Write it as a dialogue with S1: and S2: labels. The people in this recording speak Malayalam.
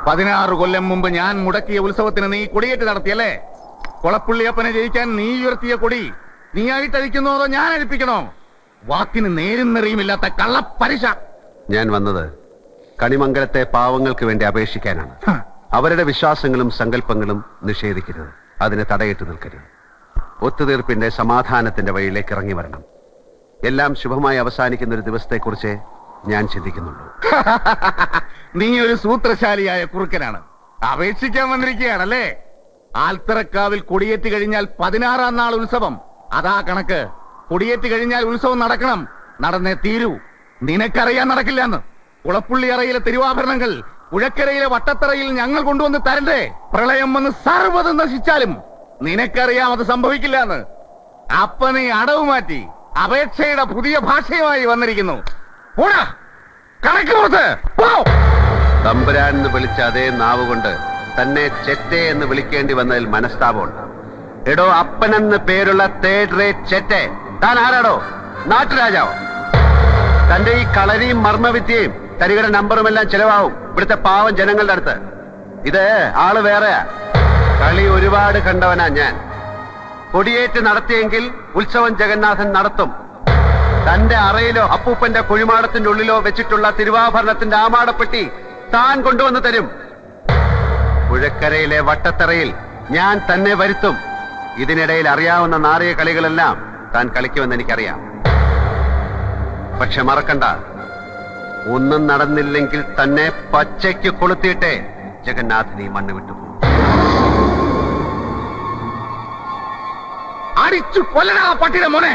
S1: 16 കൊല്ലം മുമ്പ് ഞാൻ മുടക്കിയ ഉത്സവത്തിന് നീ കൊടിയേറ്റ് നടത്തിയല്ലേ? കൊളപ്പുള്ളിയപ്പനെ ജയിക്കാൻ നീ ഉയർത്തിയ കൊടി നീയായിട്ട് അഴിക്കുന്നോ അതോ ഞാൻ അഴിപ്പിക്കണോ? വാക്കിന് നേരും നെറിയുമില്ലാത്ത കള്ളപ്പരിശ.
S2: ഞാൻ വന്നത് കണിമംഗലത്തെ പാവങ്ങൾക്ക് വേണ്ടി അപേക്ഷിക്കാനാണ്. അവരുടെ വിശ്വാസങ്ങളും സങ്കല്പങ്ങളും നിഷേധിക്കരുത്, അതിന് തടയിട്ട് നിൽക്കരുത്. ഒത്തുതീർപ്പിന്റെ സമാധാനത്തിന്റെ വഴിയിലേക്ക് ഇറങ്ങി വരണം. എല്ലാം ശുഭമായി അവസാനിക്കുന്ന ഒരു ദിവസത്തെക്കുറിച്ച് ഞാൻ ചിന്തിക്കുന്നുള്ളൂ.
S1: നീ ഒരു സൂത്രശാലിയായ കുറുക്കനാണ്. അപേക്ഷിക്കാൻ വന്നിരിക്കുകയാണല്ലേ? ആൽത്തറക്കാവിൽ കൊടിയേറ്റ് കഴിഞ്ഞാൽ 16-ാം നാൾ ഉത്സവം. അതാ കണക്ക്. കൊടിയേറ്റ് കഴിഞ്ഞാൽ ഉത്സവം നടക്കണം, നടന്നേ തീരൂ. നിനക്കറിയാൻ നടക്കില്ലെന്ന്. കുളപ്പുള്ളി അറയിലെ തിരുവാഭരണങ്ങൾ പുഴക്കരയിലെ വട്ടത്തറയിൽ ഞങ്ങൾ കൊണ്ടുവന്ന് തരണ്ടേ? പ്രളയം വന്ന് സർവ്വതും നശിച്ചാലും നിനക്കറിയാം അത് സംഭവിക്കില്ല എന്ന്. അപ്പൊ നീ അടവ് മാറ്റി അപേക്ഷയുടെ പുതിയ ഭാഷയുമായി വന്നിരിക്കുന്നു. കണക്ക് പുറത്ത് പോ.
S2: തമ്പുരാൻ എന്ന് വിളിച്ച അതേ നാവ് കൊണ്ട് തന്നെ ചെറ്റെ എന്ന് വിളിക്കേണ്ടി വന്നതിൽ മനസ്താപമുണ്ട്. എടോ, അപ്പനെന്ന് പേരുള്ള തേർഡ് റേറ്റ് ചെറ്റെ, താൻ ആരാടോ? നാട്ടുരാജാവോ? തന്റെ ഈ കളരിയും മർമ്മവിദ്യയും തരികട നമ്പറുമെല്ലാം ചെലവാവും ഇവിടുത്തെ പാവം ജനങ്ങളുടെ അടുത്ത്. ഇത് ആള് വേറെയാ. കളി ഒരുപാട് കണ്ടവനാ ഞാൻ. കൊടിയേറ്റ് നടത്തിയെങ്കിൽ ഉത്സവം ജഗന്നാഥൻ നടത്തും. തന്റെ അറയിലോ അപ്പൂപ്പന്റെ കുഴിമാടത്തിന്റെ ഉള്ളിലോ വെച്ചിട്ടുള്ള തിരുവാഭരണത്തിന്റെ ആമാടപ്പെട്ടി താൻ കൊണ്ടുവന്ന് തരും. പുഴക്കരയിലെ വട്ടത്തറയിൽ ഞാൻ തന്നെ വരുത്തും. ഇതിനിടയിൽ അറിയാവുന്ന നാറിയ കളികളെല്ലാം താൻ കളിക്കുമെന്ന് എനിക്കറിയാം. പക്ഷെ മറക്കണ്ട, ഒന്നും നടന്നില്ലെങ്കിൽ തന്നെ പച്ചയ്ക്ക് കൊളുത്തിയിട്ടേ ജഗന്നാഥൻ ഈ മണ്ണ് വിട്ടുപോകും.
S1: അടിച്ചു കൊല്ലണ പട്ടിയുടെ മോനെ.